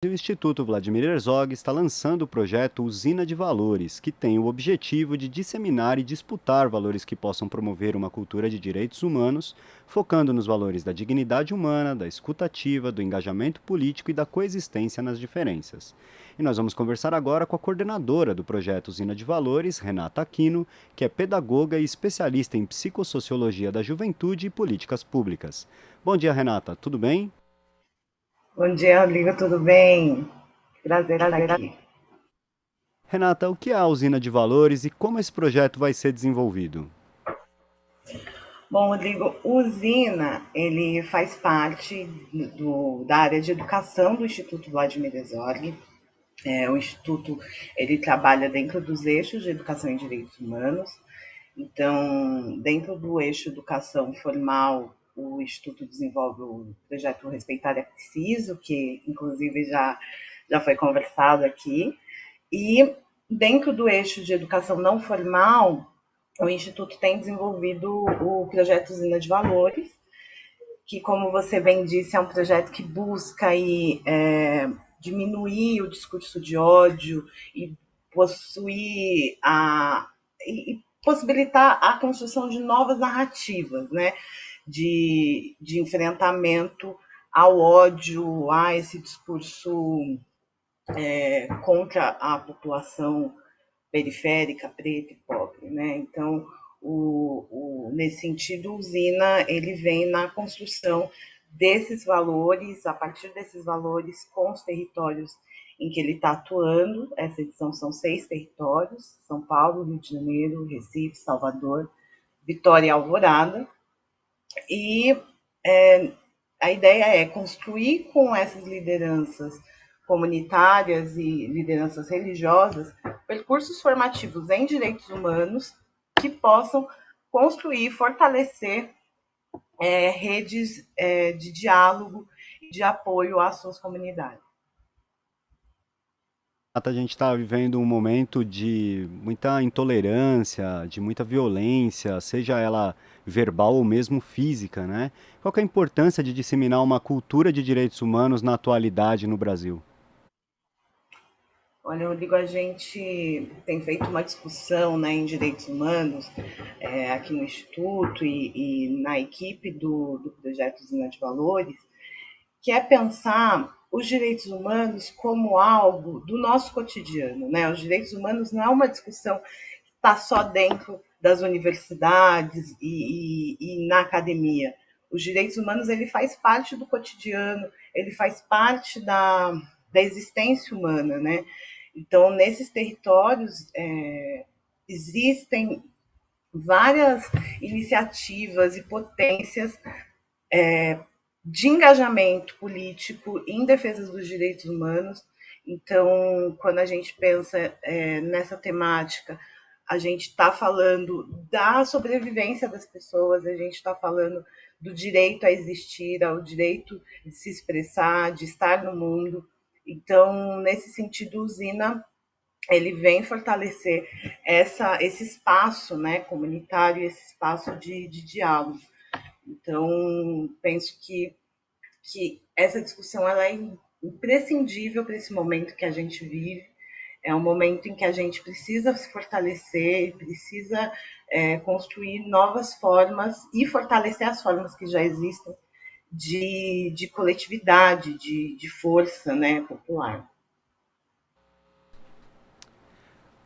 O Instituto Vladimir Herzog está lançando o projeto Usina de Valores, que tem o objetivo de disseminar e disputar valores que possam promover uma cultura de direitos humanos, focando nos valores da dignidade humana, da escuta ativa, do engajamento político e da coexistência nas diferenças. E nós vamos conversar agora com a coordenadora do projeto Usina de Valores, Renata Aquino, que é pedagoga e especialista em psicossociologia da juventude e políticas públicas. Bom dia, Renata, tudo bem? Bom dia, Rodrigo, tudo bem? Prazer estar aqui. Renata, o que é a usina de valores e como esse projeto vai ser desenvolvido? Bom, Rodrigo, o Usina, ele faz parte da área de educação do Instituto Vladimir Herzog. O Instituto, ele trabalha dentro dos eixos de educação e direitos humanos. Então, dentro do eixo educação formal, o Instituto desenvolve o projeto Respeitar é Preciso, que inclusive já foi conversado aqui. E dentro do eixo de educação não formal, o Instituto tem desenvolvido o projeto Usina de Valores, que, como você bem disse, é um projeto que busca aí, diminuir o discurso de ódio e possuir e possibilitar a construção de novas narrativas, né? De enfrentamento ao ódio, a esse discurso contra a população periférica, preta e pobre, né? Então, nesse sentido, o Usina ele vem na construção desses valores, a partir desses valores, com os territórios em que ele está atuando. Essa edição são 6 territórios: São Paulo, Rio de Janeiro, Recife, Salvador, Vitória e Alvorada. E a ideia é construir com essas lideranças comunitárias e lideranças religiosas percursos formativos em direitos humanos que possam construir e fortalecer redes de diálogo e de apoio às suas comunidades. A gente está vivendo um momento de muita intolerância, de muita violência, seja ela verbal ou mesmo física, né? Qual que é a importância de disseminar uma cultura de direitos humanos na atualidade no Brasil? Olha, Rodrigo, a gente tem feito uma discussão, né, em direitos humanos aqui no Instituto e na equipe do projeto Usina de Valores, que é pensar os direitos humanos como algo do nosso cotidiano, né? Os direitos humanos não é uma discussão que está só dentro das universidades e na academia. Os direitos humanos ele faz parte do cotidiano, ele faz parte da existência humana, né? Então, nesses territórios existem várias iniciativas e potências de engajamento político em defesa dos direitos humanos. Então, quando a gente pensa nessa temática, a gente está falando da sobrevivência das pessoas, a gente está falando do direito a existir, ao direito de se expressar, de estar no mundo. Então, nesse sentido, a Usina ele vem fortalecer esse espaço, né, comunitário, esse espaço de diálogo. Então, penso que essa discussão ela é imprescindível para esse momento que a gente vive. É um momento em que a gente precisa se fortalecer, precisa construir novas formas e fortalecer as formas que já existem de coletividade, de força, né, popular.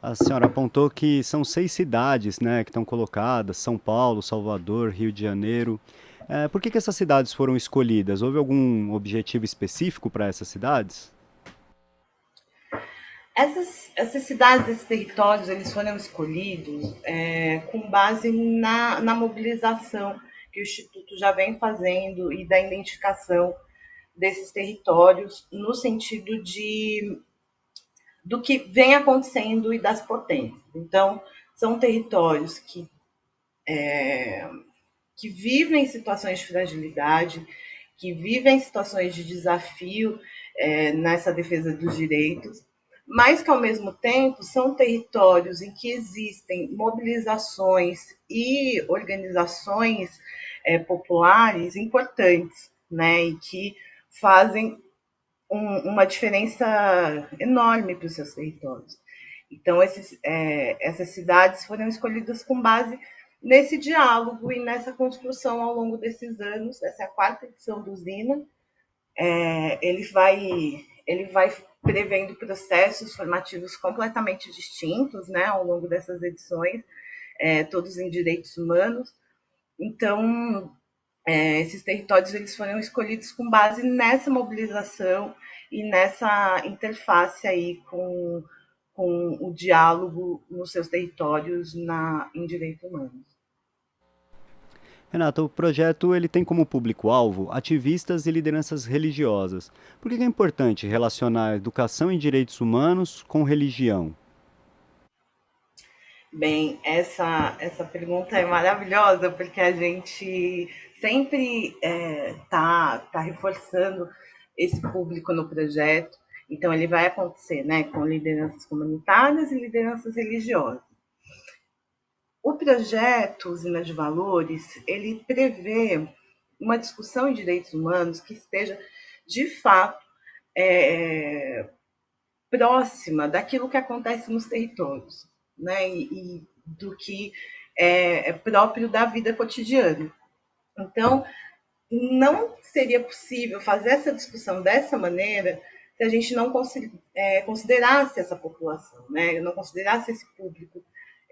A senhora apontou que são 6 cidades, né, que estão colocadas: São Paulo, Salvador, Rio de Janeiro. Por que essas cidades foram escolhidas? Houve algum objetivo específico para essas cidades? Essas cidades, esses territórios, eles foram escolhidos com base na mobilização que o Instituto já vem fazendo e da identificação desses territórios no sentido do que vem acontecendo e das potências. Então, são territórios que vivem situações de fragilidade, que vivem situações de desafio nessa defesa dos direitos, mas que, ao mesmo tempo, são territórios em que existem mobilizações e organizações populares importantes, né, e que fazem uma diferença enorme para os seus territórios. Então, essas cidades foram escolhidas com base nesse diálogo e nessa construção ao longo desses anos. Essa é a quarta edição do Zina. Ele vai prevendo processos formativos completamente distintos, né, ao longo dessas edições, todos em direitos humanos. Então, esses territórios eles foram escolhidos com base nessa mobilização e nessa interface aí com o diálogo nos seus territórios em direitos humanos. Renata, o projeto ele tem como público-alvo ativistas e lideranças religiosas. Por que é importante relacionar educação e direitos humanos com religião? Bem, essa pergunta é maravilhosa, porque a gente sempre tá reforçando esse público no projeto. Então, ele vai acontecer, né, com lideranças comunitárias e lideranças religiosas. O projeto Usina de Valores, ele prevê uma discussão em direitos humanos que esteja, de fato, é, próxima daquilo que acontece nos territórios, né? E do que é próprio da vida cotidiana. Então, não seria possível fazer essa discussão dessa maneira se a gente não considerasse essa população, né? Não considerasse esse público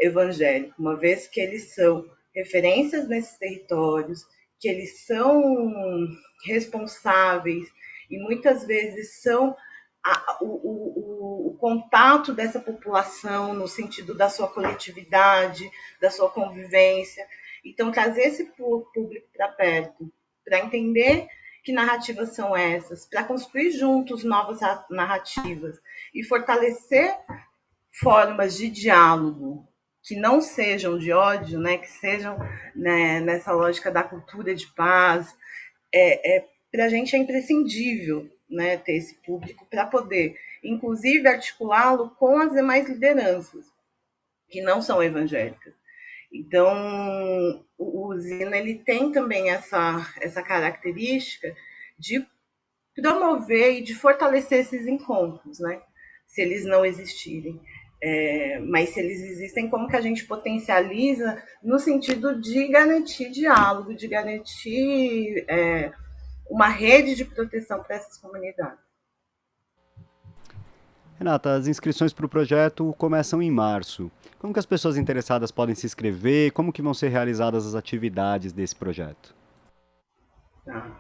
evangélico, uma vez que eles são referências nesses territórios, que eles são responsáveis e muitas vezes são o contato dessa população no sentido da sua coletividade, da sua convivência. Então, trazer esse público para perto, para entender que narrativas são essas, para construir juntos novas narrativas e fortalecer formas de diálogo que não sejam de ódio, né, que sejam, né, nessa lógica da cultura de paz, para a gente é imprescindível, né, ter esse público para poder, inclusive, articulá-lo com as demais lideranças que não são evangélicas. Então, o Zina ele tem também essa característica de promover e de fortalecer esses encontros, né? Se eles não existirem. Mas se eles existem, como que a gente potencializa no sentido de garantir diálogo, de garantir uma rede de proteção para essas comunidades. Renata, as inscrições para o projeto começam em março. Como que as pessoas interessadas podem se inscrever? Como que vão ser realizadas as atividades desse projeto? Tá?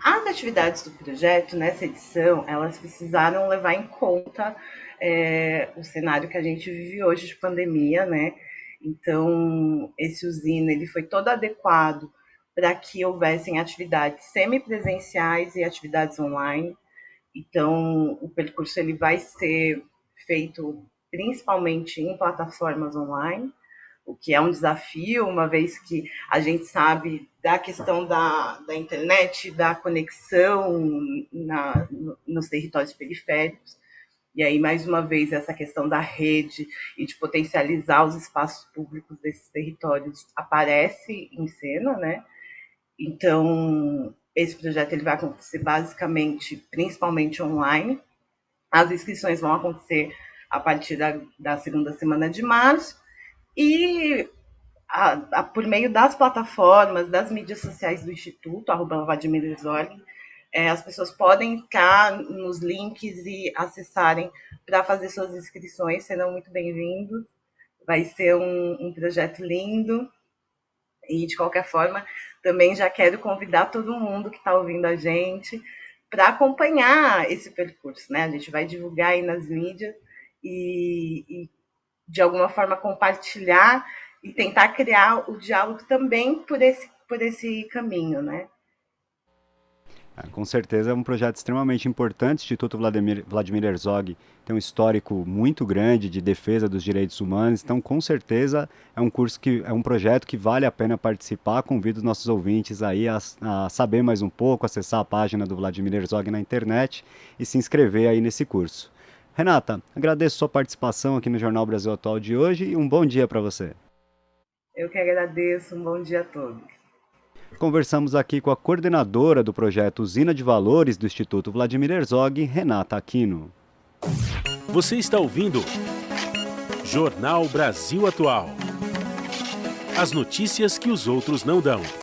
As atividades do projeto, nessa edição, elas precisaram levar em conta o cenário que a gente vive hoje de pandemia, né? Então, esse Usina, ele foi todo adequado para que houvessem atividades semipresenciais e atividades online. Então, o percurso ele vai ser feito principalmente em plataformas online, o que é um desafio, uma vez que a gente sabe da questão da internet, da conexão nos territórios periféricos. E aí, mais uma vez, essa questão da rede e de potencializar os espaços públicos desses territórios aparece em cena, né? Então, esse projeto ele vai acontecer basicamente, principalmente online. As inscrições vão acontecer a partir da segunda semana de março. E por meio das plataformas, das mídias sociais do Instituto, @VladimirHerzog, as pessoas podem entrar nos links e acessarem para fazer suas inscrições, serão muito bem-vindos. Vai ser um projeto lindo. E, de qualquer forma, também já quero convidar todo mundo que está ouvindo a gente para acompanhar esse percurso, né? A gente vai divulgar aí nas mídias e de alguma forma, compartilhar e tentar criar o diálogo também por esse caminho, né? Com certeza é um projeto extremamente importante. O Instituto Vladimir Herzog tem um histórico muito grande de defesa dos direitos humanos, então com certeza é um projeto que vale a pena participar. Convido os nossos ouvintes aí a saber mais um pouco, acessar a página do Vladimir Herzog na internet e se inscrever aí nesse curso. Renata, agradeço sua participação aqui no Jornal Brasil Atual de hoje e um bom dia para você. Eu que agradeço, um bom dia a todos. Conversamos aqui com a coordenadora do projeto Usina de Valores do Instituto Vladimir Herzog, Renata Aquino. Você está ouvindo Jornal Brasil Atual. As notícias que os outros não dão.